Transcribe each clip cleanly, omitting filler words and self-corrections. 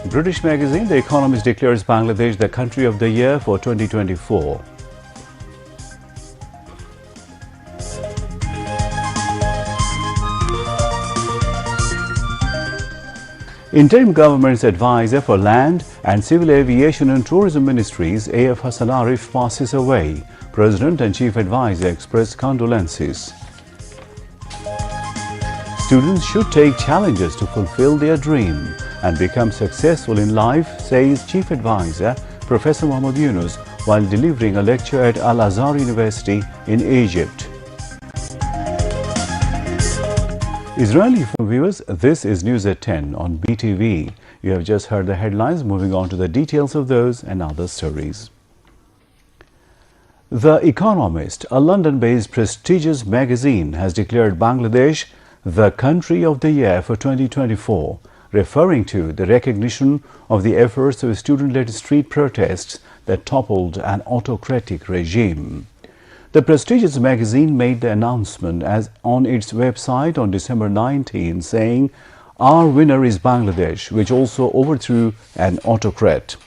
British magazine The Economist declares Bangladesh the country of the year for 2024. Interim Government's advisor for Land and Civil Aviation and Tourism Ministries, A.F. Hassan Arif, passes away. President and Chief Advisor expressed condolences. Students should take challenges to fulfill their dream and become successful in life, says Chief Advisor Professor Yunus while delivering a lecture at Al-Azhar University in Egypt. Israeli viewers, this is News at 10 on BTV. You have just heard the headlines. Moving on to the details of those and other stories. The Economist, a London-based prestigious magazine, has declared Bangladesh the country of the year for 2024, referring to the recognition of the efforts of student-led street protests that toppled an autocratic regime. The prestigious magazine made the announcement on its website on December 19, saying, "Our winner is Bangladesh, which also overthrew an autocrat."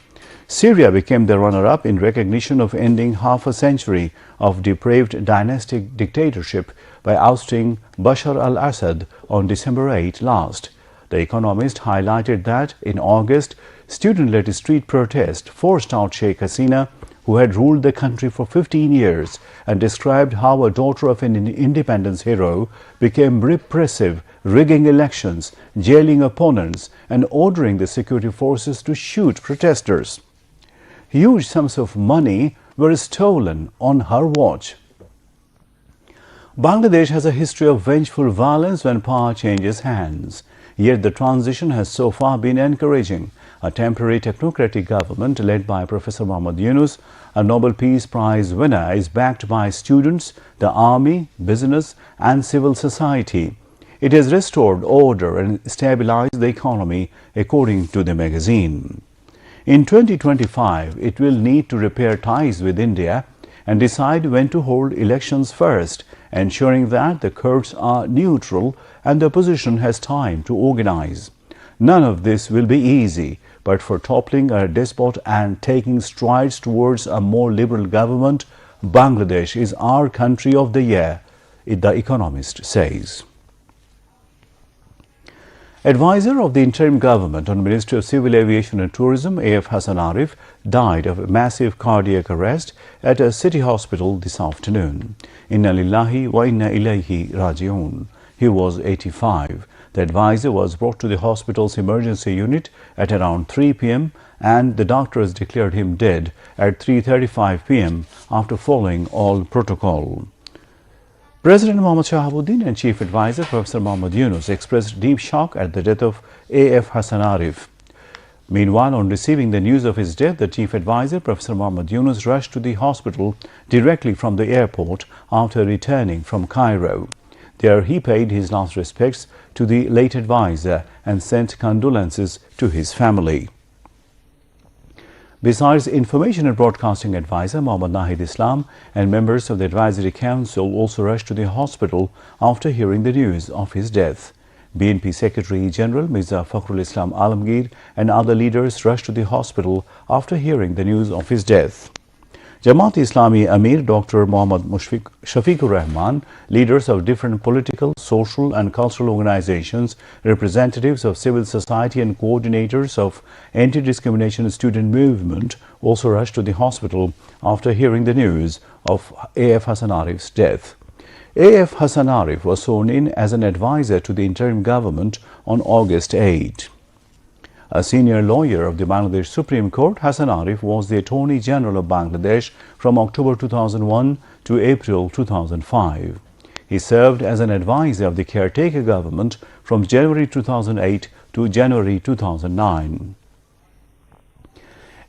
Syria became the runner-up in recognition of ending half a century of depraved dynastic dictatorship by ousting Bashar al-Assad on December 8 last. The Economist highlighted that in August, student-led street protest forced out Sheikh Hasina, who had ruled the country for 15 years, and described how a daughter of an independence hero became repressive, rigging elections, jailing opponents, and ordering the security forces to shoot protesters. Huge sums of money were stolen on her watch. Bangladesh has a history of vengeful violence when power changes hands. Yet the transition has so far been encouraging. A temporary technocratic government led by Professor Yunus, a Nobel Peace Prize winner, is backed by students, the army, business and civil society. It has restored order and stabilized the economy, according to the magazine. In 2025, it will need to repair ties with India and decide when to hold elections first, ensuring that the courts are neutral and the opposition has time to organize. None of this will be easy, but for toppling a despot and taking strides towards a more liberal government, Bangladesh is our country of the year, The Economist says. Advisor of the interim government on Ministry of Civil Aviation and Tourism, A.F. Hassan Arif, died of massive cardiac arrest at a city hospital this afternoon. Inna lillahi wa inna ilayhi raji'un. He was 85. The advisor was brought to the hospital's emergency unit at around 3 p.m. and the doctors declared him dead at 3:35 p.m. after following all protocol. President Mohammad Shahabuddin and Chief Advisor Professor Yunus expressed deep shock at the death of A.F. Hassan Arif. Meanwhile, on receiving the news of his death, the Chief Advisor Professor Yunus rushed to the hospital directly from the airport after returning from Cairo. There he paid his last respects to the late advisor and sent condolences to his family. Besides Information and Broadcasting Advisor Mohammad Nahid Islam and members of the Advisory Council also rushed to the hospital after hearing the news of his death. BNP Secretary General Mirza Fakhrul Islam Alamgir and other leaders rushed to the hospital after hearing the news of his death. Jamaat-e-Islami Amir Dr. Muhammad Shafiqur Rahman, leaders of different political, social and cultural organizations, representatives of civil society and coordinators of anti-discrimination student movement also rushed to the hospital after hearing the news of A.F. Hassan Arif's death. A.F. Hassan Arif was sworn in as an advisor to the interim government on August 8. A senior lawyer of the Bangladesh Supreme Court, Hassan Arif was the Attorney General of Bangladesh from October 2001 to April 2005. He served as an advisor of the caretaker government from January 2008 to January 2009.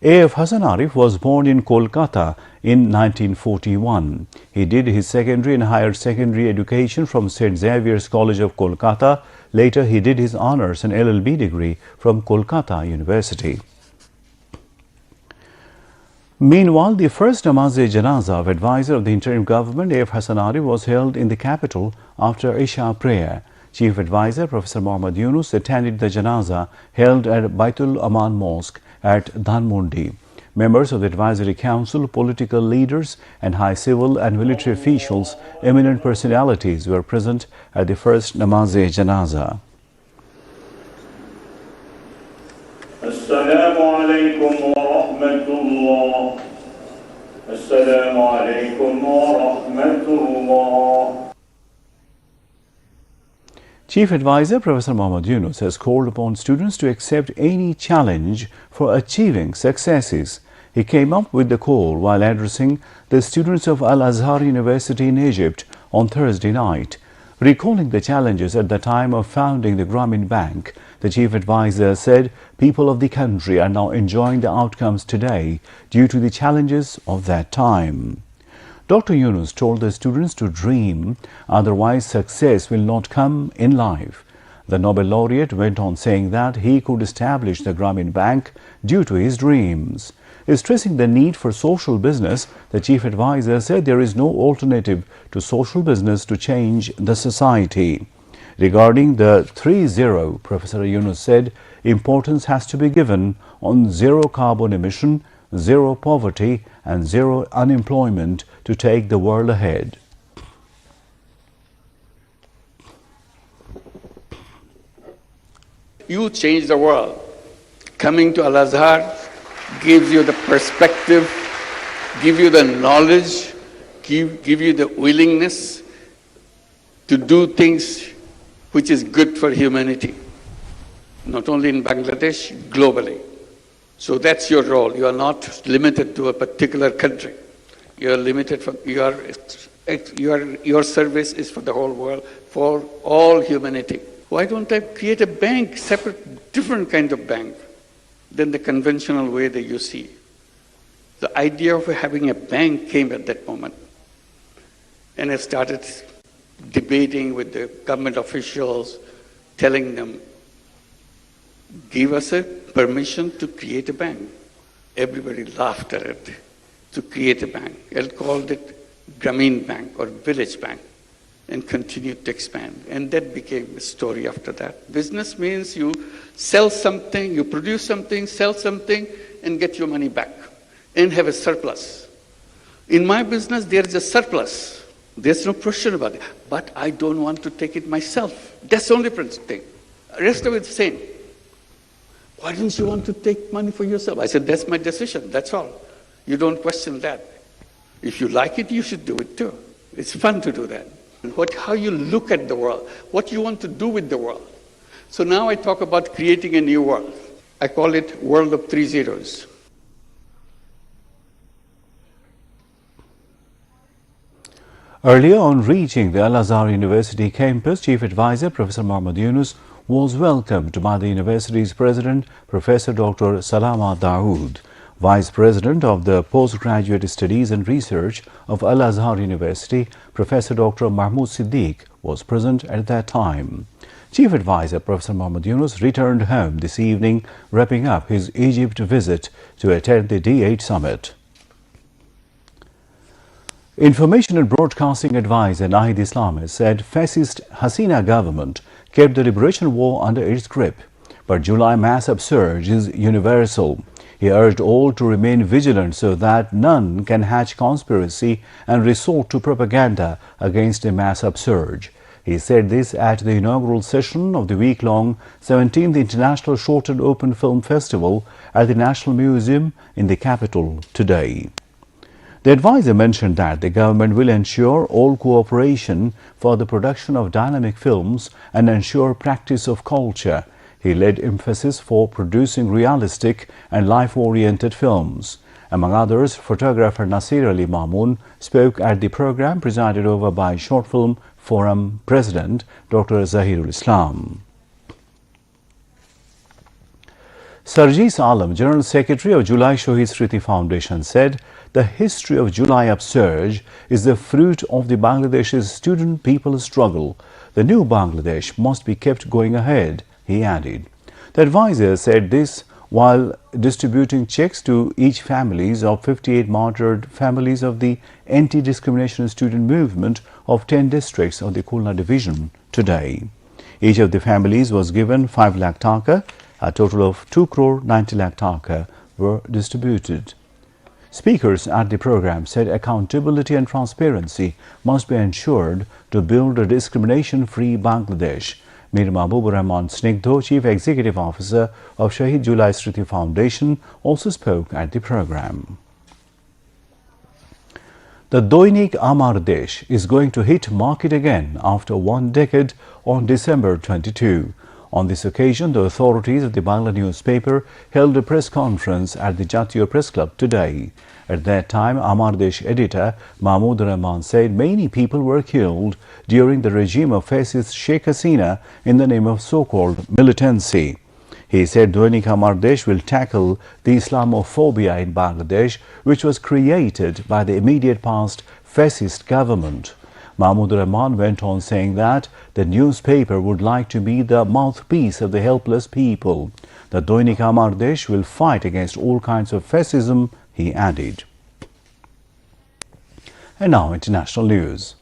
A.F. Hassan Arif was born in Kolkata in 1941. He did his secondary and higher secondary education from St. Xavier's College of Kolkata. Later, he did his honors and LLB degree from Kolkata University. Meanwhile, the first namaz-e-janaza of advisor of the interim government, A.F. Hassan Arif, was held in the capital after Isha prayer. Chief Advisor Professor Mohammad Yunus attended the janaza held at Baitul Aman Mosque at Dhanmondi. Members of the Advisory Council, political leaders and high civil and military officials, eminent personalities were present at the first namaz-e-janaza. Assalamu alaikum wa rahmatullah. Assalamu alaikum wa rahmatullah. Chief Advisor Professor Mohammad Yunus has called upon students to accept any challenge for achieving successes. He came up with the call while addressing the students of Al-Azhar University in Egypt on Thursday night. Recalling the challenges at the time of founding the Grameen Bank, the Chief Advisor said people of the country are now enjoying the outcomes today due to the challenges of that time. Dr. Yunus told the students to dream, otherwise success will not come in life. The Nobel laureate went on saying that he could establish the Grameen Bank due to his dreams. Stressing the need for social business, the Chief Advisor said there is no alternative to social business to change the society. Regarding the 3-0, Professor Yunus said importance has to be given on zero carbon emission, zero poverty and zero unemployment to take the world ahead. You change the world. Coming to Al-Azhar gives you the perspective, give you the knowledge, give you the willingness to do things which is good for humanity, not only in Bangladesh, globally. So that's your role. You are not limited to a particular country. You are limited for your service is for the whole world, for all humanity. Why don't I create a bank, separate, different kind of bank than the conventional way that you see? The idea of having a bank came at that moment. And I started debating with the government officials, telling them, give us a permission to create a bank. Everybody laughed at it, to create a bank. I called it Grameen Bank or Village Bank and continued to expand. And that became a story after that. Business means you sell something, you produce something, sell something, and get your money back and have a surplus. In my business, there is a surplus. There's no question about it. But I don't want to take it myself. That's the only thing. The rest of it's the same. Why don't you want to take money for yourself? I said, that's my decision, that's all. You don't question that. If you like it, you should do it too. It's fun to do that. How you look at the world, what you want to do with the world. So now I talk about creating a new world. I call it world of 3 zeros. Earlier on reaching the Al-Azhar University campus, Chief Advisor Professor Mohammad Yunus was welcomed by the university's president, Professor Dr. Salama Dawood. Vice President of the Postgraduate Studies and Research of Al-Azhar University, Professor Dr. Mahmoud Siddiq, was present at that time. Chief Advisor Professor Mohammad Yunus returned home this evening, wrapping up his Egypt visit to attend the D8 summit. Information and Broadcasting Advisor Nahid Islam has said fascist Hasina government kept the liberation war under its grip, but July mass upsurge is universal. He urged all to remain vigilant so that none can hatch conspiracy and resort to propaganda against a mass upsurge. He said this at the inaugural session of the week-long 17th International Short and Open Film Festival at the National Museum in the capital today. The advisor mentioned that the government will ensure all cooperation for the production of dynamic films and ensure practice of culture. He laid emphasis for producing realistic and life-oriented films. Among others, photographer Nasir Ali Mamoon spoke at the program presided over by Short Film Forum President Dr. Zahirul Islam. Sarjis Alam, General Secretary of July Shohid Smriti Foundation, said the history of July upsurge is the fruit of the Bangladesh's student people's struggle. The new Bangladesh must be kept going ahead, he added. The advisor said this while distributing checks to each families of 58 martyred families of the anti-discrimination student movement of 10 districts of the Khulna division today. Each of the families was given 5 lakh taka. A total of 2 crore 90 lakh taka were distributed. Speakers at the program said accountability and transparency must be ensured to build a discrimination-free Bangladesh. Mir Mahbubur Rahman Snigdho, Chief Executive Officer of Shahid Julai Shriti Foundation, also spoke at the program. The Doinik Amar Desh is going to hit market again after 1 decade on December 22. On this occasion, the authorities of the Bangla newspaper held a press conference at the Jatiyo Press Club today. At that time, Amar Desh editor Mahmood Rahman said many people were killed during the regime of fascist Sheikh Hasina in the name of so-called militancy. He said Doinik Amar Desh will tackle the Islamophobia in Bangladesh, which was created by the immediate past fascist government. Mahmood Rahman went on saying that the newspaper would like to be the mouthpiece of the helpless people. The Doinik Amar Desh will fight against all kinds of fascism, he added. And now international news.